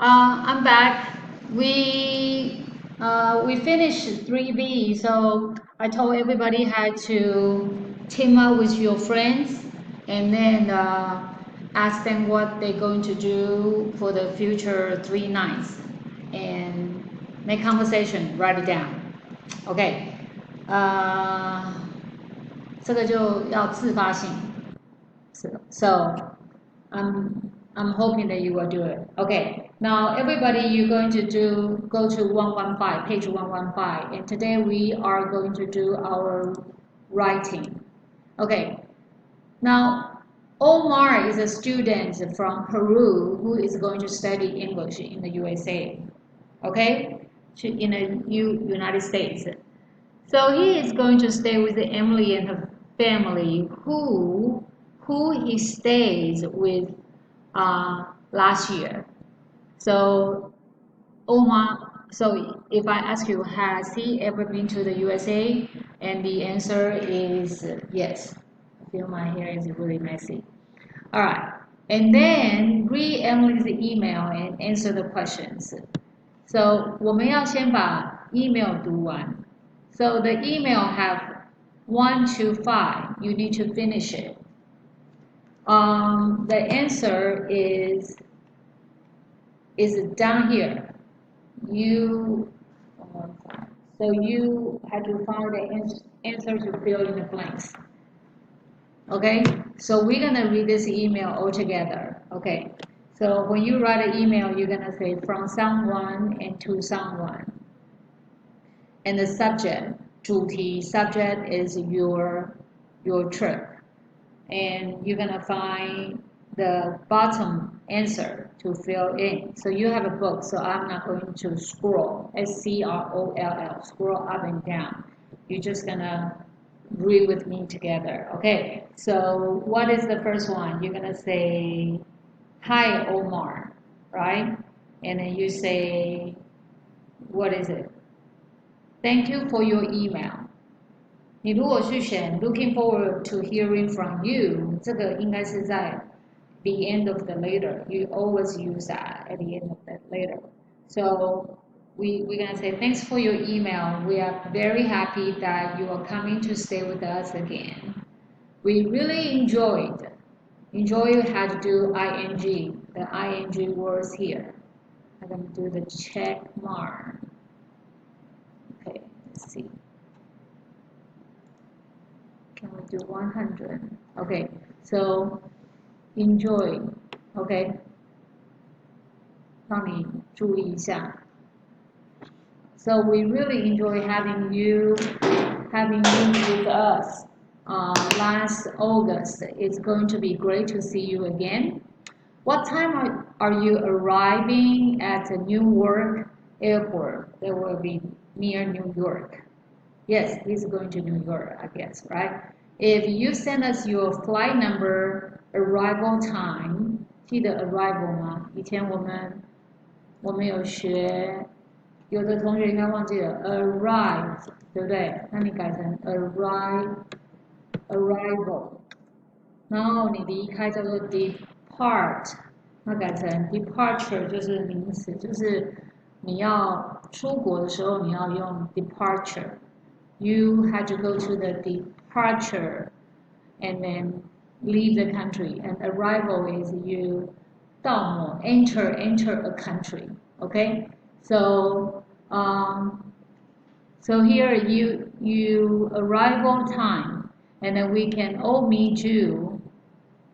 I'm back. We finished 3B, so I told everybody how to team up with your friends and then ask them what they're going to do for the future 3 nights and make conversation, write it down. OK，这个就要自发性。So I'm hoping that you will do it. Okay. Now everybody, you're going to go to 115, page 115, and today we are going to do our writing. Okay. Now Omar is a student from Peru who is going to study English in the USA. Okay, in the United States. So he is going to stay with Emily and her family, who he stays with last year. So Omar, so if I ask you, has he ever been to the USA? And the answer is yes. I feel my hair is really messy. All right. And then read Emily's email and answer the questions. So 我们要先把 email 读完. So the email have 1 to 5. You need to finish it. The answer is down here. So you have to find the answer to fill in the blanks. Okay, so we're gonna read this email all together. Okay, so when you write an email, you're gonna say from someone and to someone. And the subject, 主题 subject is your trip. And you're gonna find the bottom answer to fill in. So you have a book, so I'm not going to scroll, SCROLL, scroll up and down. You're just gonna read with me together. Okay, so what is the first one? You're gonna say, hi Omar, right? And then you say, what is it? Thank you for your email. 你如果去选 looking forward to hearing from you, 这个应该是在 the end of the letter. You always use that at the end of that letter. So we're going to say thanks for your email. We are very happy that you are coming to stay with us again. We really enjoyed how to do ing, the ing words here. I'm going to do the check mark. Okay, let's see. Can we do 100? Okay, so enjoy. Okay, 让你注意一下. So we really enjoy having you with us. Last August, it's going to be great to see you again. What time are you arriving at the Newark airport? That will be near New York. Yes, he's going to New York, I guess, right? If you send us your flight number, arrival time, 记得 arrival 吗？以前我们有学，有的同学应该忘记了 arrive， 对不对？那你改成 arrival， 然后你离开叫做 depart， 那改成 departure 就是名词，就是你要出国的时候你要用 departure。You had to go to the departure and then leave the country. And arrival is you 到某 enter a country. Okay, so so here you arrival time, and then we can all meet you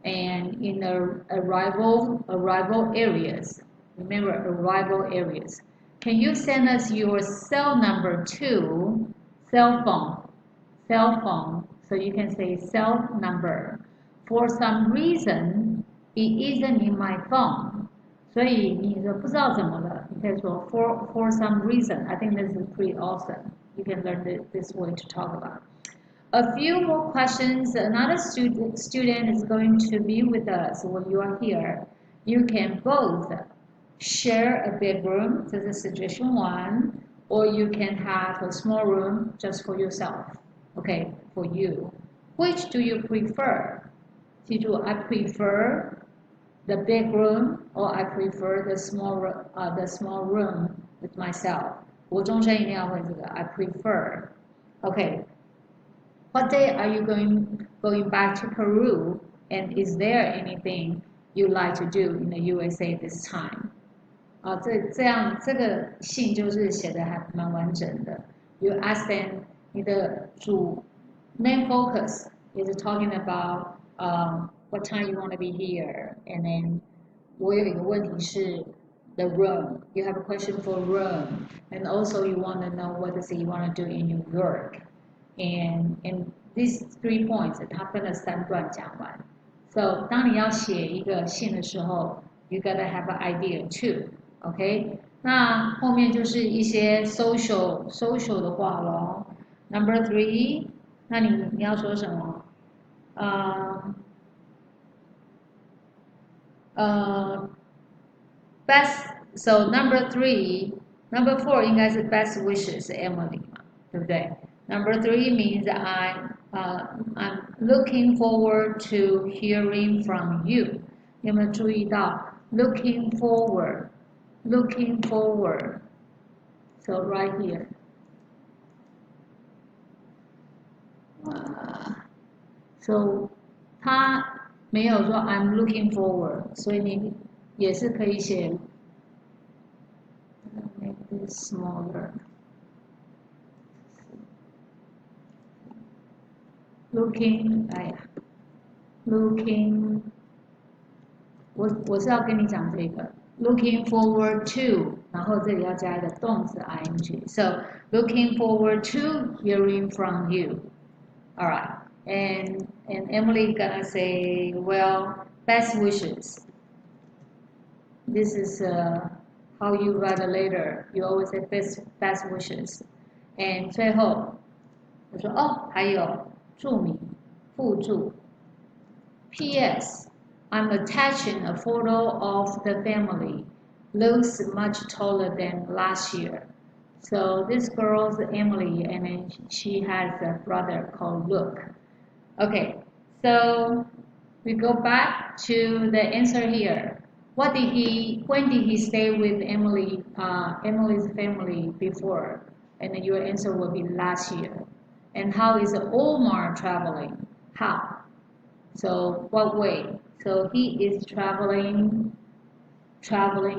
and in the arrival areas. Remember arrival areas. Can you send us your cell number too? Cell phone, so you can say cell number. For some reason, it isn't in my phone. 所以你不知道怎么了，你可以说 for some reason. I think this is pretty awesome. You can learn this way to talk about. A few more questions. Another student is going to be with us when you are here. You can both share a bedroom. This is suggestion 1. Or you can have a small room just for yourself. Okay, for you. Which do you prefer? 记住, I prefer the big room or I prefer the small room with myself. 我终身一定要会这个 I prefer. Okay. What day are you going back to Peru? And is there anything you like to do in the USA this time? 这个信就是写的还蛮完整的。You ask them 你的主 main focus is talking about what time you want to be here, and then 我有一个问题是 the room. You have a question for room, and also you want to know what is it you want to do in New York. And these 3 points 它分了3段讲完。So 当你要写一个信的时候 ，you gotta have an idea too. OK， 那后面就是一些 social 的话咯。Number 3， 那你要说什么？best. So number 3，number 4应该是 best wishes Emily 嘛，对不对？Number 3 means I'm looking forward to hearing from you. 有没有注意到 looking forward? Looking forward. So right here. So 他没有说 I'm looking forward， 所以你也是可以写 make this smaller. Looking， 哎呀 ，looking， 我是要跟你讲这个 ，looking forward to， 然后这里要加一个动词 ing。So looking forward to hearing from you. All right, and Emily gonna say, well, best wishes. This is how you write a letter. You always say best wishes. And 最后我说哦，还有。注明附注 P.S. I'm attaching a photo of the family. Looks much taller than last year. So this girl's Emily, and then she has a brother called Luke. Okay, so we go back to the answer here. When did he stay with Emily's family before? And then your answer will be last year. And how is Omar traveling? How? So what way? So he is traveling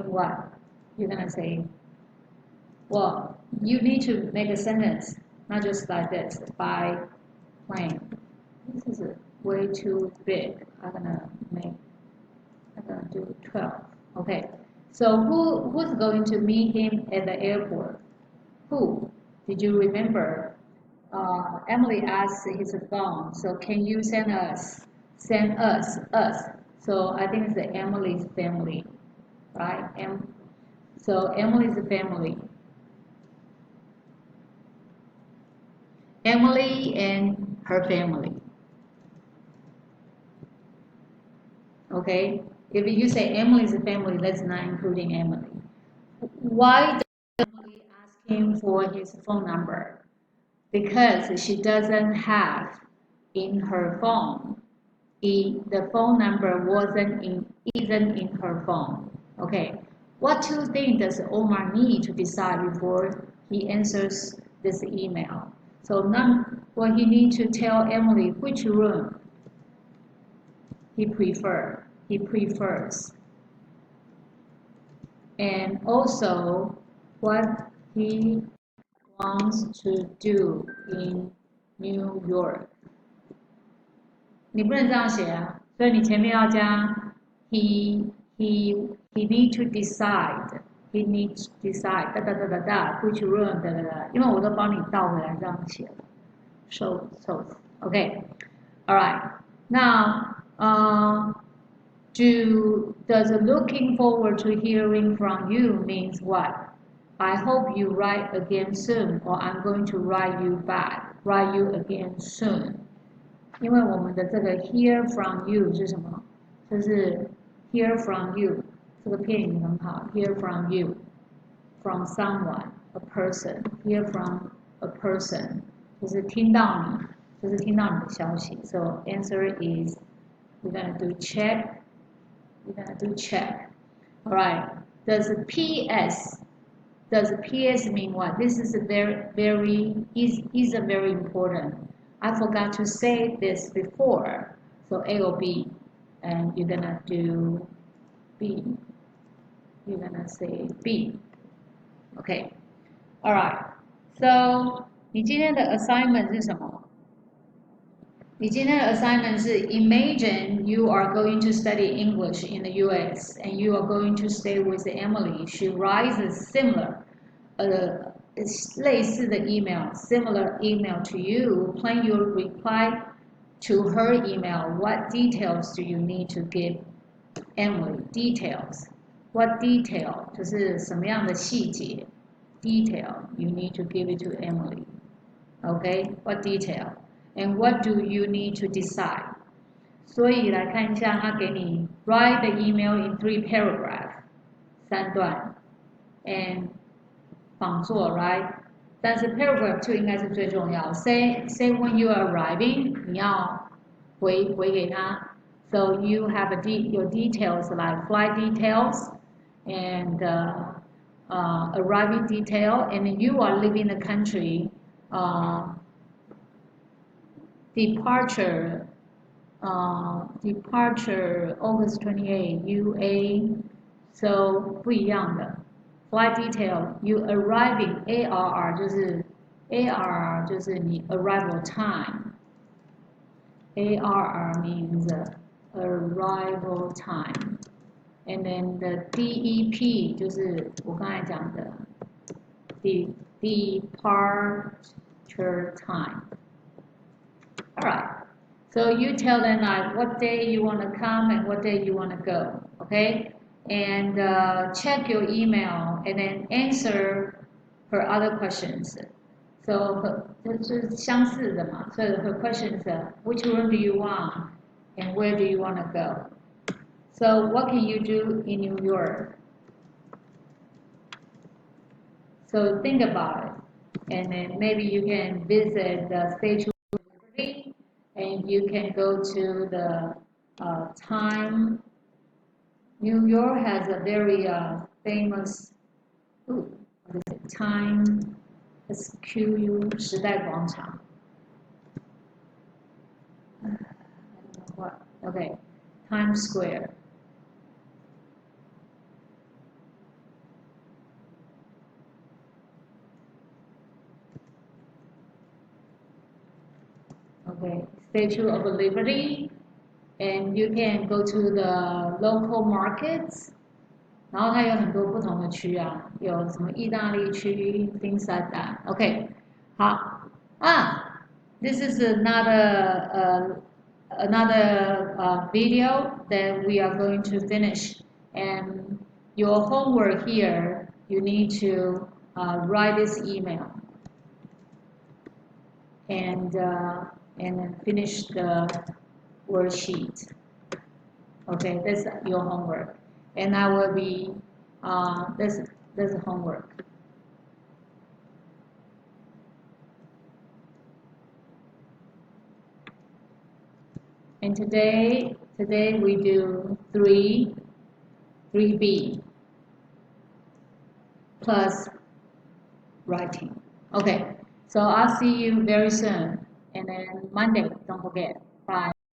what? You're gonna say, well, you need to make a sentence, not just like this, by plane. This is way too big. I'm gonna do 12. Okay. So who's going to meet him at the airport? Who? Did you remember? Emily asked his phone, so can you send us. So I think it's Emily's family, right? So Emily's family. Emily and her family. Okay? If you say Emily's family, that's not including Emily. Why does Emily ask him for his phone number? Because she doesn't have in her phone. The phone number isn't in her phone. Okay. What 2 things does Omar need to decide before he answers this email? So he needs to tell Emily which room he prefers. And also what he wants to do in New York. 你不能这样写啊，所以你前面要加 he need to decide which room 因为我都帮你倒回来这样写了。So okay, all right. Now does looking forward to hearing from you means what? I hope you write again soon, or I'm going to write you again soon. 因为我们的这个 hear from you 是什么？就是 hear from you 这个片语很好 ，hear from you from someone a person hear from a person 就是听到你的消息。So answer is we're gonna do check. All right. Does PS mean what? This is a is a very important. I forgot to say this before. So A or B, and you're gonna do B. You're gonna say B. Okay. All right. So 你今天的 assignment 是什么？你今天的 assignment 是 Imagine you are going to study English in the U.S. and you are going to stay with Emily. She writes a similar, 类似的 similar email to you. Plan your reply to her email. What details do you need to give Emily? Details. What detail 就是什么样的细节 ？Detail you need to give it to Emily. Okay, what detail? And what do you need to decide? 所以来看一下，他给你 write the email in 3 paragraph 3段 and 仿作 right？ 但是 paragraph 2应该是最重要。Say when you are arriving， 你要回给他。So you have your details like flight details and arriving detail, and you are leaving the country. Departure August 28 UA so 不一样的 flight detail you arriving ARR 就是你 arrival time ARR means arrival time and then the DEP 就是我刚才讲的 departure time. Alright, so you tell them like what day you want to come and what day you want to go, okay? And check your email and then answer her other questions. So 就是相似的嘛，所以 her questions are which room do you want and where do you want to go? So what can you do in New York? So think about it, and then maybe you can visit the Statue of Liberty, and you can go to the Time. New York has a very famous what is it? Time SQ 时代广场. I don't know what. Okay, Times Square. Okay, Statue of Liberty, and you can go to the local markets. 然后它有很多不同的区啊，有什么意大利区 things like that. Okay, 好啊 this is another video that we are going to finish, and your homework here you need to write this email and then finish the worksheet. Okay, that's your homework. And I will be, that's homework. And today we do 3b plus writing. Okay, so I'll see you very soon. And then Monday, don't forget.